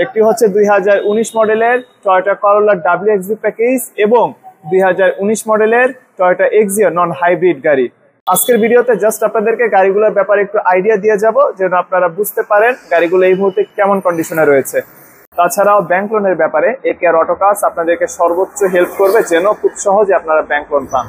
একটি হচ্ছে 2019 মডেলের টয়োটা করোলা WXV প্যাকেজ এবং 2019 মডেলের টয়োটা এক্সিও নন হাইব্রিড গাড়ি। আজকের ভিডিওতে জাস্ট আপনাদেরকে গাড়িগুলোর ব্যাপারে একটু আইডিয়া দিয়ে যাব যেন আপনারা বুঝতে পারেন গাড়িগুলো এই মুহূর্তে কেমন কন্ডিশনে রয়েছে। তাছাড়াও ব্যাংক লোনের ব্যাপারে একেআর অটো কার্স আপনাদেরকে সর্বোচ্চ হেল্প করবে যেন খুব সহজে আপনারা ব্যাংক লোন পান।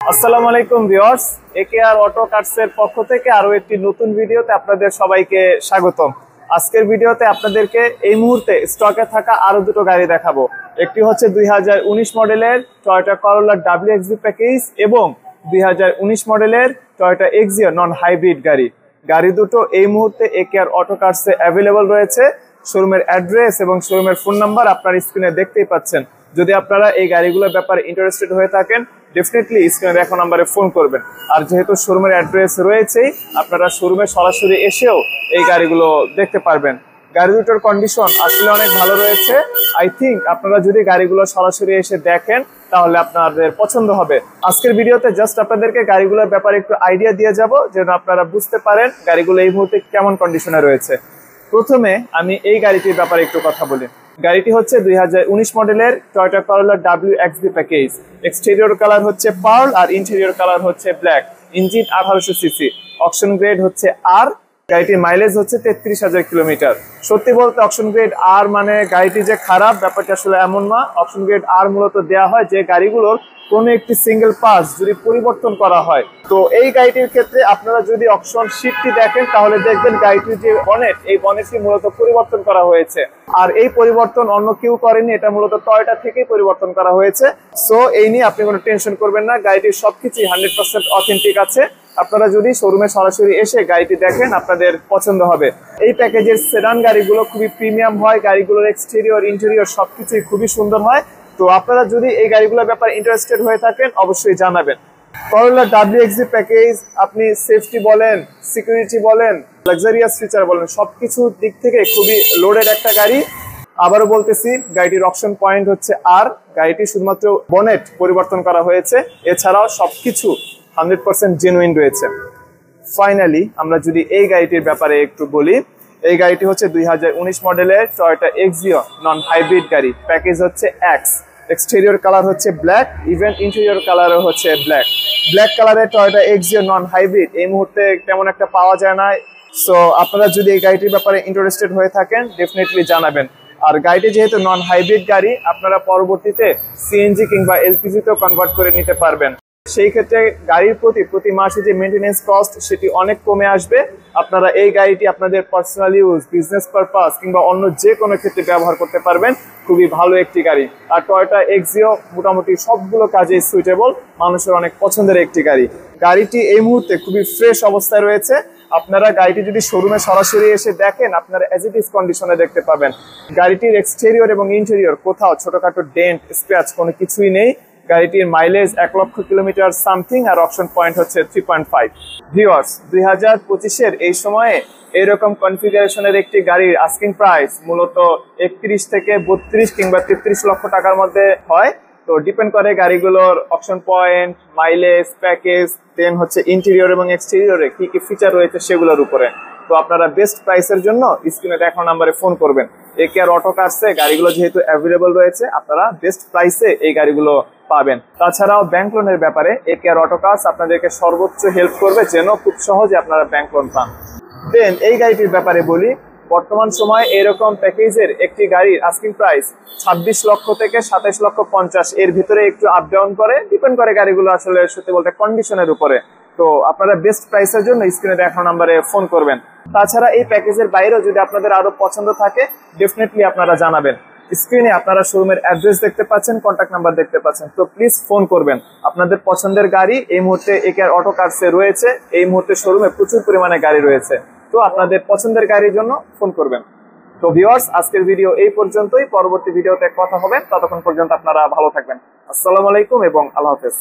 আসসালামু আলাইকুম ভিউয়ার্স, একেআর অটো কার্সের পক্ষ থেকে আরো একটি নতুন ভিডিওতে আপনাদের সবাইকে স্বাগতম। আজকের ভিডিওতে আপনাদেরকে এই মুহূর্তে স্টকে থাকা আরো দুটো গাড়ি দেখাবো। একটি হচ্ছে 2019 মডেলের টয়োটা করোলা WXV প্যাকেজ এবং 2019 মডেলের টয়োটা এক্সিও নন হাইব্রিড গাড়ি। গাড়ি দুটো এই মুহূর্তে একেআর অটো কার্সে অ্যাভেলেবল রয়েছে। শোরুমের অ্যাড্রেস এবং শোরুমের ফোন নাম্বার আপনার স্ক্রিনে দেখতেই পাচ্ছেন। যদি আপনারা এই গাড়িগুলোর ব্যাপারে ইন্টারেস্টেড হয়ে থাকেন ডেফিনেটলি স্ক্রিনে দেখা নাম্বারে ফোন করবেন। আর যেহেতু শোরুমের অ্যাড্রেস রয়েছেই আপনারা শোরুমে সরাসরি এসেও এই গাড়িগুলো দেখতে পারবেন। গাড়ি দুটোর কন্ডিশন আসলে অনেক ভালো রয়েছে। আই থিঙ্ক আপনারা যদি গাড়িগুলো সরাসরি এসে দেখেন তাহলে আপনাদের পছন্দ হবে। আজকের ভিডিওতে জাস্ট আপনাদেরকে গাড়িগুলোর ব্যাপারে একটু আইডিয়া দিয়ে যাব যেন আপনারা বুঝতে পারেন গাড়িগুলো এই মুহূর্তে কেমন কন্ডিশনে রয়েছে। প্রথমে আমি এই গাড়িটির ব্যাপারে একটু কথা বলি। গাড়িটি হচ্ছে 2019 মডেলের টয়োটা করোলা WXV প্যাকেজ। এক্সটেরিয়র কালার হচ্ছে পার্ল আর ইন্টেরিয়র কালার হচ্ছে black. Engine 1800 CC, auction grade হচ্ছে আর। গাড়িটির মাইলেজ হচ্ছে 33,000 কিলোমিটার। সত্যি বলতে অকশন গ্রেড আর মানে গাড়িটি যে খারাপ ব্যাপারটা আসলে এমন না। অকশন গ্রেড আর মূলত দেওয়া হয় যে গাড়িগুলোর কোনো একটি সিঙ্গেল পার্টস যদি পরিবর্তন করা হয়। তো এই গাড়িটির ক্ষেত্রে আপনারা যদি অপশন শীটটি দেখেন তাহলে দেখবেন গাড়িটির যে বনেট, এই বনেটটি মূলত পরিবর্তন করা হয়েছে। আর এই পরিবর্তন অন্য কেউ করেনি, এটা মূলত টয়োটা থেকেই পরিবর্তন করা হয়েছে। সো এই নিয়ে আপনি কোনো টেনশন করবেন না, গাড়িটির সবকিছুই 100% অথেন্টিক আছে। আপনারা যদি শোরুমে সরাসরি এসে গাড়িটি দেখেন আপনাদের পছন্দ হবে। এই প্যাকেজের সেডান গাড়িগুলো খুবই প্রিমিয়াম হয়, গাড়িগুলোর এক্সটেরিয়র ইন্টেরিয়র সবকিছুই খুবই সুন্দর হয়। তো আপনারা যদি এই গাড়িগুলোর ব্যাপারে ইন্টারেস্টেড হয়ে থাকেন অবশ্যই জানাবেন। করোলা WXV প্যাকেজ আপনি সেফটি বলেন, সিকিউরিটি বলেন, লাক্সারিয়াস ফিচার বলেন, সবকিছু দিক থেকে খুবই লোডেড একটা গাড়ি। আবারও বলতেছি গাড়িটির অপশন পয়েন্ট হচ্ছে আর। গাড়িটি শুধুমাত্র বনেট পরিবর্তন করা হয়েছে, এছাড়াও সবকিছু 100% জেনুইন রয়েছে। ফাইনালি আমরা যদি এই গাড়িটির ব্যাপারে একটু বলি, এই গাড়িটি হচ্ছে 2019 মডেলের টয়োটা এক্সিও নন হাইব্রিড গাড়ি। প্যাকেজ হচ্ছে এক্স। এক্সটেরিয়র কালার হচ্ছে ব্ল্যাক, ইভেন ইন্টেরিয়র কালারও হচ্ছে ব্ল্যাক। ব্ল্যাক কালারের টয়োটা এক্সিও নন হাইব্রিড এই মুহূর্তে তেমন একটা পাওয়া যায় না। সো আপনারা যদি এই গাড়িটির ব্যাপারে ইন্টারেস্টেড হয়ে থাকেন ডেফিনেটলি জানাবেন। আর গাড়িটি যেহেতু নন হাইব্রিড গাড়ি আপনারা পরবর্তীতে সিএনজি কিংবা এলপিজিতেও কনভার্ট করে নিতে পারবেন। সেই ক্ষেত্রে গাড়ির প্রতি মাসে যে মেইনটেনেন্স কস্ট সেটি অনেক কমে আসবে। আপনারা এই গাড়িটি আপনাদের পার্সোনাল ইউজ, বিজনেস পারপাস কিংবা অন্য যে কোনো ক্ষেত্রে ব্যবহার করতে পারবেন। খুবই ভালো একটি গাড়ি। আর টয়োটা এক্সিও মোটামুটি সবগুলো কাজেই সুইটেবল, মানুষের অনেক পছন্দের একটি গাড়ি। গাড়িটি এই মুহূর্তে খুবই ফ্রেশ অবস্থায় রয়েছে। আপনারা গাড়িটি যদি শোরুমে সরাসরি এসে দেখেন আপনারা অ্যাজ ইট ইজ কন্ডিশনে দেখতে পাবেন। গাড়িটির এক্সটেরিয়র এবং ইন্টেরিয়র কোথাও ছোটখাটো ডেন্ট, স্ক্র্যাচ কোনো কিছুই নেই। গাড়িটির মাইলেজ 1 লক্ষ কিলোমিটার সামথিং আর অপশন পয়েন্ট হচ্ছে 3.5। ভিউয়ার্স 2025-এর এই সময়ে এইরকম কনফিগারেশনের একটি গাড়ির আস্কিং প্রাইস মূলত 31 থেকে 32 কিংবা 33 লক্ষ টাকার মধ্যে হয়। তো ডিপেন্ড করে গাড়িগুলোর অপশন পয়েন্ট, মাইলেজ, প্যাকেজ, দেন হচ্ছে ইন্টেরিয়র এবং এক্সটেরিয়রে কি কি ফিচার রয়েছে সেগুলোর উপরে। তো আপনারা বেস্ট প্রাইসের জন্য স্ক্রিনে দেখানো নাম্বারে ফোন করবেন। একেআর অটো কার্সে গাড়িগুলো যেহেতু অ্যাভেলেবল রয়েছে আপনারা বেস্ট প্রাইসে এই গাড়িগুলো পাবেন। তাছাড়াও ব্যাংক লোনের ব্যাপারে একেআর অটো কার্স আপনাদেরকে সর্বোচ্চ হেল্প করবে যেন খুব সহজে আপনারা ব্যাংক লোন পান। দেন এই গাড়িটির ব্যাপারে বলি, বর্তমান সময়ে এরকম প্যাকেজের একটি গাড়ির আস্কিং প্রাইস 26 লক্ষ থেকে 27 লক্ষ 50 এর ভিতরে একটু আপ ডাউন করে, ডিপেন্ড করে গাড়িগুলো আসলে সত্যি বলতে কন্ডিশনের উপরে। তো আপনারা বেস্ট প্রাইসের জন্য স্ক্রিনে দেখানো নাম্বারে ফোন করবেন। তাছাড়া এই প্যাকেজের বাইরেও যদি আপনাদের আরো পছন্দ থাকে ডেফিনেটলি আপনারা জানাবেন। স্ক্রিনে আপনারা শোরুমের অ্যাড্রেস দেখতে পাচ্ছেন, কন্ট্যাক্ট নাম্বার দেখতে পাচ্ছেন। তো প্লিজ ফোন করবেন। আপনাদের পছন্দের গাড়ি এই মুহূর্তে একেআর অটো কার্সে রয়েছে। এই মুহূর্তে শোরুমে প্রচুর পরিমাণে গাড়ি রয়েছে। তো আপনাদের পছন্দের গাড়ির জন্য ফোন করবেন। তো ভিউয়ার্স আজকের ভিডিও এই পর্যন্তই। পরবর্তী ভিডিওতে কথা হবে, ততক্ষণ পর্যন্ত আপনারা ভালো থাকবেন। আসসালামু আলাইকুম এবং আল্লাহ হাফেজ।